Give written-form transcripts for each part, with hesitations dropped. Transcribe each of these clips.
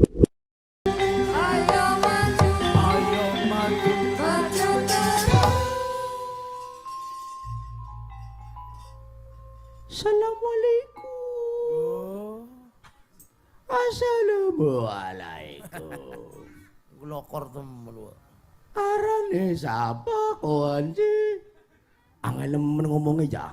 Ayo maju, Ayo maju. maju terus. Assalamualaikum. Oh, Assalamualaikum. glokor temen lu. Arane sapa kon sih? Angel nemen ngomongnya ya.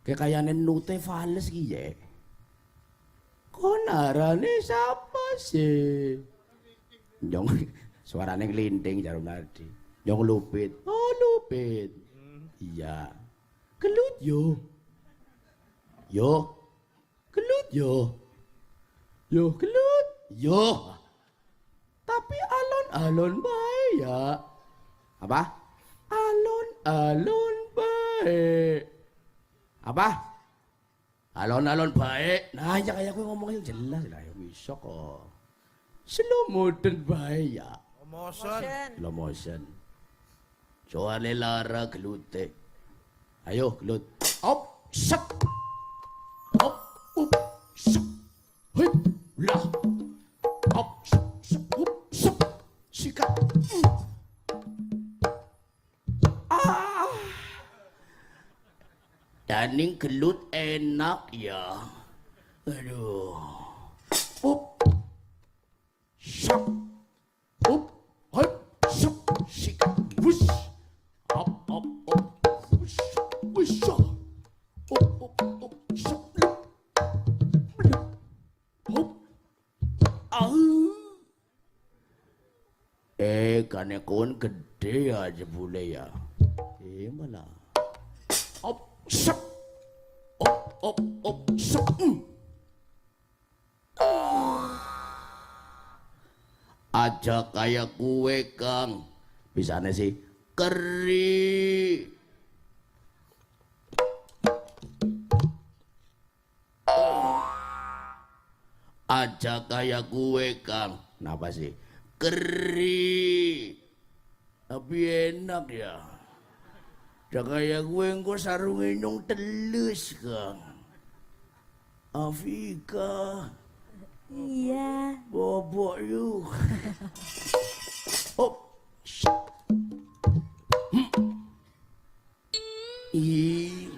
Kekayane nute fales ki ya. Kon arane sapa sih? Jong suarane nglinting jarum tadi. Jong lupit. Oh lupit. Iya. Gelut yo. Yo. Gelut yo. Yo gelut. Yo. Tapi alon-alon bae ya. Apa? Alon-alon bae. Apa? Alon-alon bae. Nah, ya kayak gue ngomongnya jelas lah ya bisa kok. Slow motion bae ya. Motion. Slow motion. Soale lara gelute. Ayo gelut. Op, sak. Op, up, sak. Hei, lah. Op, sak, sak, up, sak. Sikat. Ah. Daning gelut enak ya. Aduh. Up. Sak. Up. Hei, sak. Sikat. Wush. Op, op, op. Wush. Wush. Op, op, op. Sak. Hop. Kane kon gede aja bule ya. Malah. Op, sak. Op, op, sak. Aja kayak kue Kang. Bisane sih keri. Aja kayak gue Kang. Kenapa sih? Keri. Tapi enak ya. Aja kayak gue engko sarunge nyong telus Kang. Afika. Iya. Bobok yuk. Oh. Ih.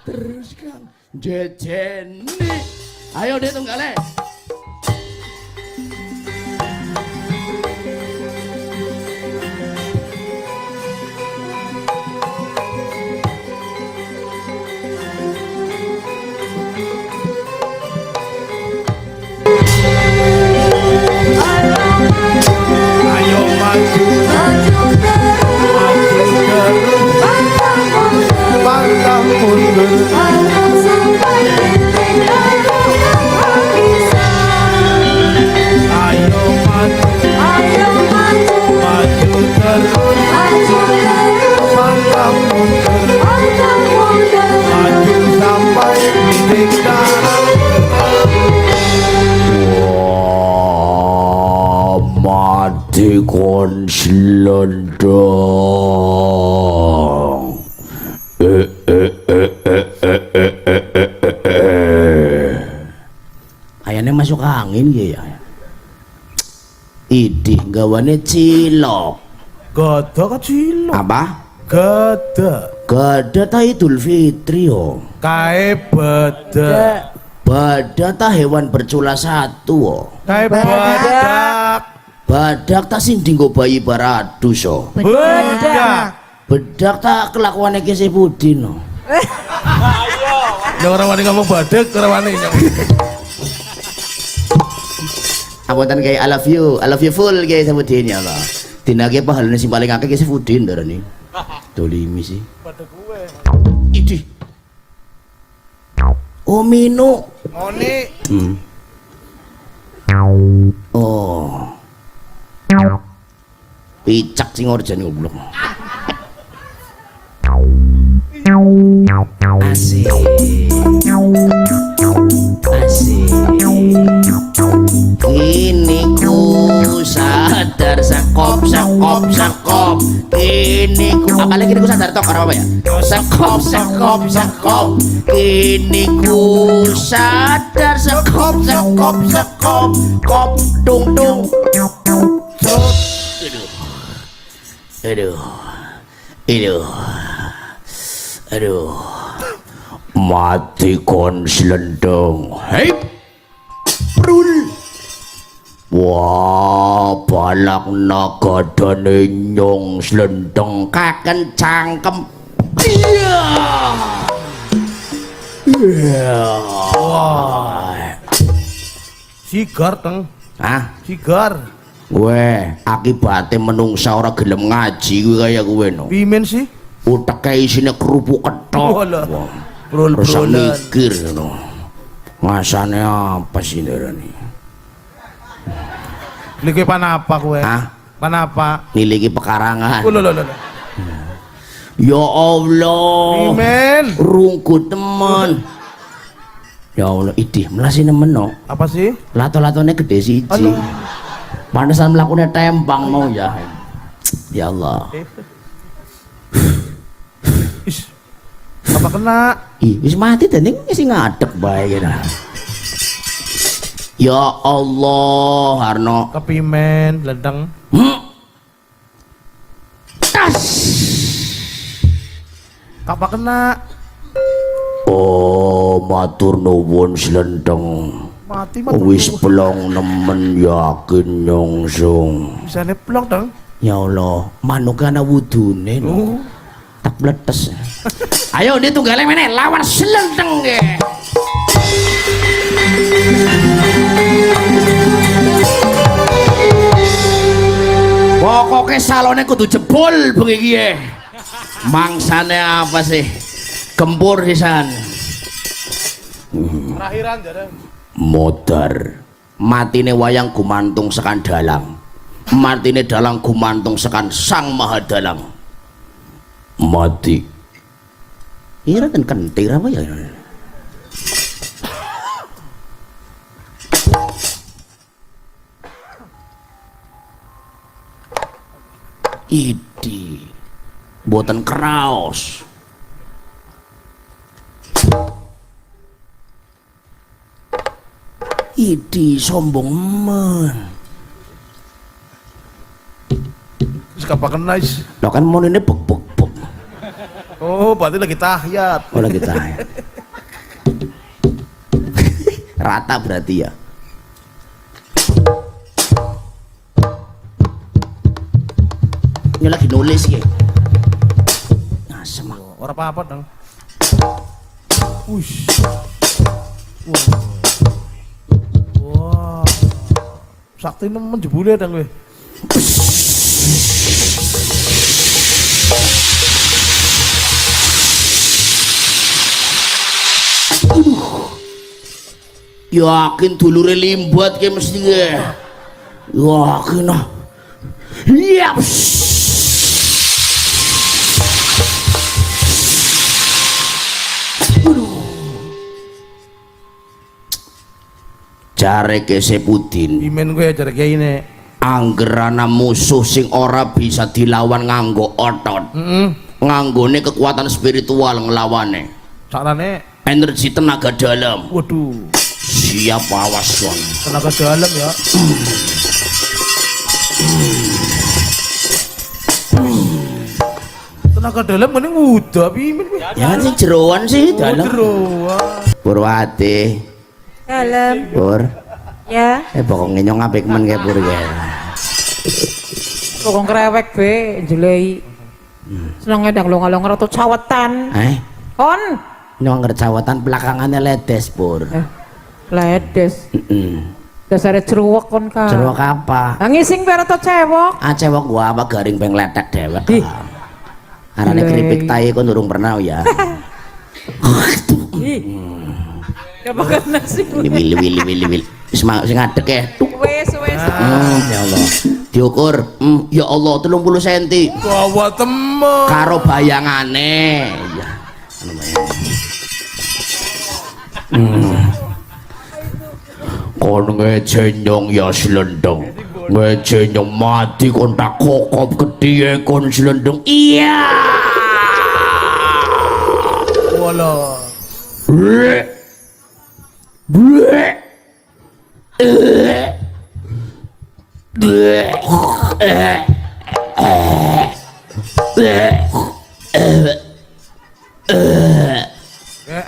Terus Kang, jejeni. Ayo deh tunggale. Ayo maju. Maju terus. Maju terus. Pantang mundur. Walau sampai titik darah yang bisa. Ayo maju. Ayo maju, Maju terus. maju terus. Pantang mundur. Pantang mundur. Maju sampai titik darah. Wah, mati kon selendang. Kayaknya masuk angin ya. Idi gawane cilok. Gada kecil. Apa? Gada. Gada ta Idul Fitri yo. Kae beda. Badak ta hewan bercula satu yo. Kae badak. Badak ta sing dinggo bayi baradus yo. Bedak. Bedak ta kelakuane ki Sepudin no. Ya orang wani ngomong badak, orang wani. Apunten kayak I love you full kayak Sepudin ya Allah. Dina ki pahalane sing paling akeh ki Sepudin darane. Dolimi sih. Badak gue. Idi. Oh Mino. Ngoni. Oh. Picak sing orjan goblok. Asik. Asik. Kini ku sadar sekop. Kini ku apalagi ku sadar tok apa ya? Sekop. Kini ku sadar sekop. Kop tung. Aduh. Mati kon selendang. Hei. Prul. Wah, balak naga dane nyong selendang kaken cangkem. Iya. Wah. Sigar teng. Hah? Sigar. Gue akibatnya menungsa ora gelem ngaji gue kayak gue no. Pimen sih? Utek isine kerupuk ketok. Walah. Wah, Brol terus brolan. mikir no. Ngasane apa sih ini? Lagi panapa kowe? Hah? Panapa? Niliki pekarangan. Oh, lho. Ya Allah. Pimen. Rungku temen. Ya Allah, idih melasi nemen no. Apa sih? Lato-latone gede siji. Aduh. Pantesan melakukannya tempang mau ya. Ya Allah. Is. Apa kena? Ih, wis mati dan ini sih ngadek bae kena. Ya Allah, Harno. Kepimen, lendang. Tas. Apa kena? Oh, matur nuwun selendeng. Mati Wis pelong nemen yakin nyongsung. Bisa neplok dong. Ya Allah, manuk ana wudune no. Tak bletes. Ayo dia tunggale meneh lawan selendeng ge. Pokoke salone kudu jebol bengi iki. Mangsane apa sih? Gempur sisan. Terakhiran jare. Modar. Matine wayang gumantung sekan dalang. Matine dalang gumantung sekan sang maha dalang. Mati. Ira dan kentir apa ya? Idi. Boten kraos. Idi sombong men. Terus apa kena is? Lo kan mau ini buk. Oh, berarti lagi tahiyat. Oh lagi tahiyat. Rata berarti ya. Ini lagi nulis ya. Nah, semak. Orang apa dong? Wush. Wah. Sakti nemen jebule dong gue. Yakin dulure limbat kayak mesti ya. Yakin ah. Iya. Jare ke Sepudin. Imen gue cara kayak ini. Anggerana musuh sing ora bisa dilawan nganggo otot. Nganggone kekuatan spiritual ngelawane. Carane. Energi tenaga dalam. Waduh. Siap awas son. Tenaga dalam ya. Tenaga dalam mending udah pimen gue. Ya sing jeroan sih dalam. Purwati. Dalam. Pur. Ya. Pokoknya nyong apik men kayak Pur ya. Pokok kerewek be, jelei. Seneng ngedang longa-longa ratu cawetan. Kon. Nyong ngercawatan belakangannya ledes Pur. Ledes. Dasarnya ceruwek kon ka. Ceruwek apa? Ngising biar atau cewek. Ah cewek gua apa garing peng letek dewek. Ih. Arane Gilai. keripik tai kon durung pernah ya. Ya makan nasi. Wili. Sing ngadek ya. Wes. Ya Allah. Diukur. Ya Allah 30 cm. Bawa temen. Karo bayangane. Ya. Kon ngejenyong ya selendang, ngejenyong mati kon tak kokop gede kon selendang. Iya. Wala. Bleh. Bleh. Bleh.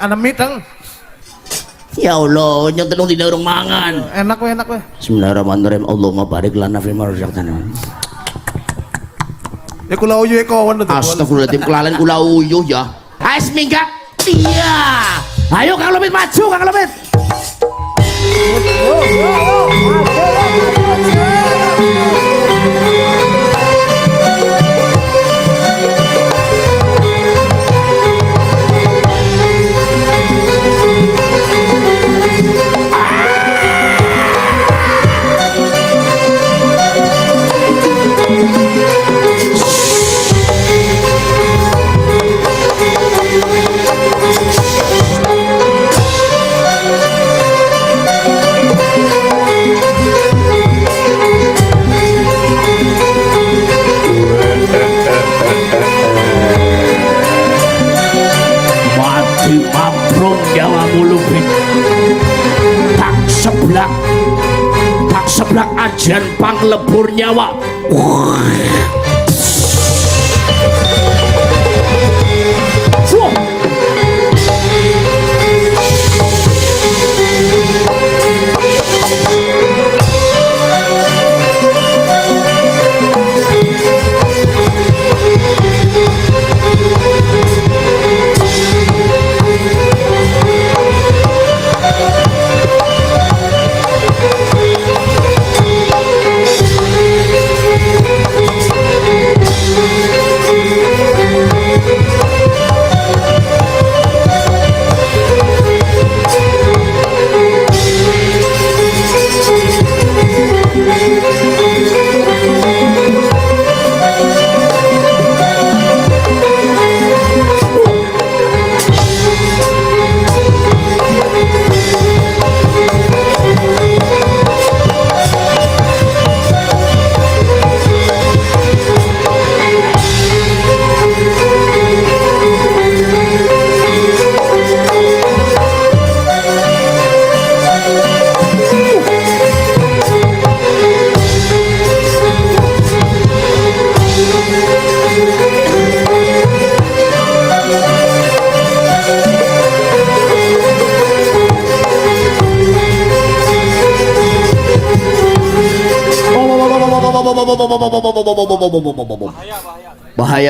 Ana mitang. Ya Allah, yang tenung tidak orang mangan. Enak we, enak we. Bismillahirrahmanirrahim. Allahumma barik lana fi ma razaqtana. Ya kula uyu e kawan to. Astagfirullahaladzim, kelalen kula uyuh ya. Ais minggat. Iya. Ayo Kang Lumit maju, Kang Lumit. Tak seblak ajan panglebur nyawa.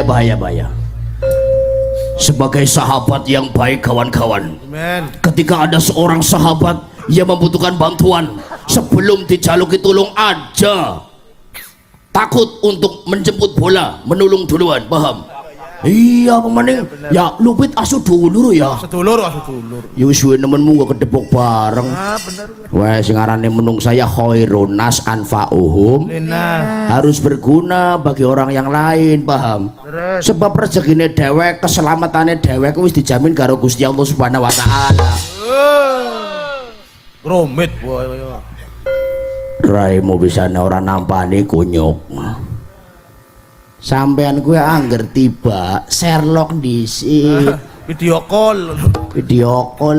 Bahaya. Sebagai sahabat yang baik kawan-kawan, ketika ada seorang sahabat yang membutuhkan bantuan, sebelum dijaluki tulung aja takut untuk menjemput bola, menolong duluan, paham? Iya pemaning ya Lupit asu dulur ya. Sedulur. Ya wis suwe nemenmu gak kedepok bareng. Ah bener. Wah sing aranane menung saya khairunas anfa'uhum. Harus berguna bagi orang yang lain, paham? Sebab rezekine dhewek, keselamatane dhewek wis dijamin karo Gusti Allah Subhanahu wa taala. Rumit boy. Raimu bisa ora nampani kunyuk. Sampean gue angger tiba Sherlock disi Video call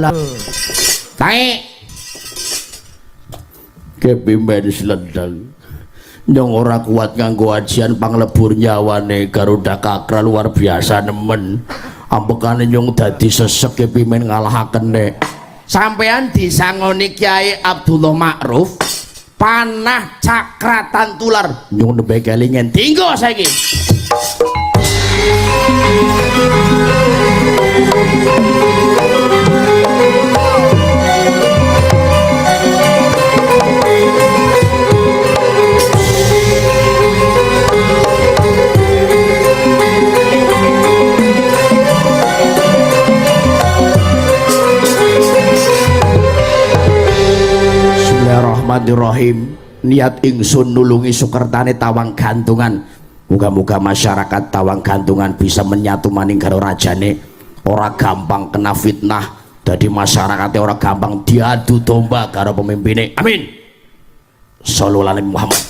lah. Tae kepimen selendang yang ora kuat nganggo ajian panglebur nyawane Garuda Kakra luar biasa nemen. Ambekane nyung dadi sesek kepimen ngalahaken nek. Sampean disangoni Kiai Abdullah Ma'ruf panah cakratan tular nyung nembe kelingan tinggo saiki. Bismillahirrahmanirrahim. Niat ingsun nulungi sukertane Tawang Gantungan. Muga-muga masyarakat Tawang Gantungan bisa menyatu maning karo rajane. ora gampang kena fitnah, dadi masyarakatnya ora gampang diadu domba karo pemimpinnya. Amin. Sallallahu alaihi Muhammad.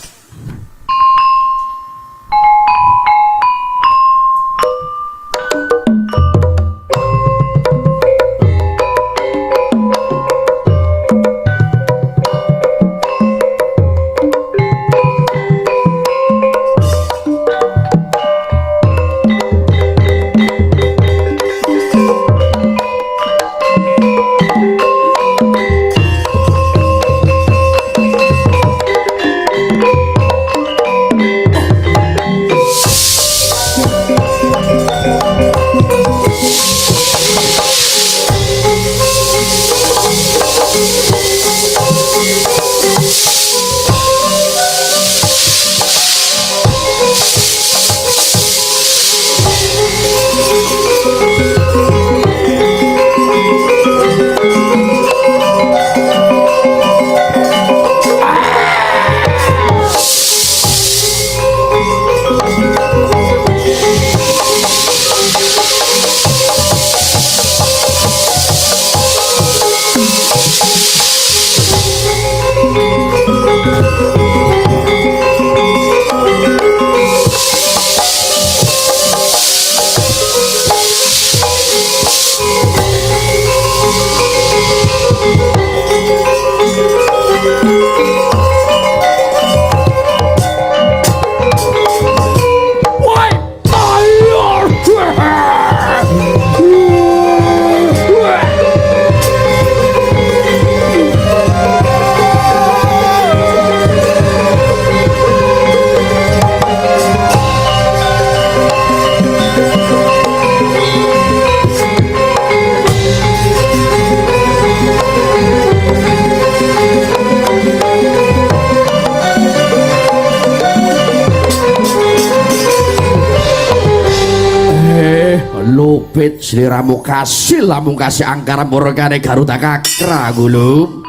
Lupit sliramu kasih lamun kasih angkara murkane Garuda Kakra gulung.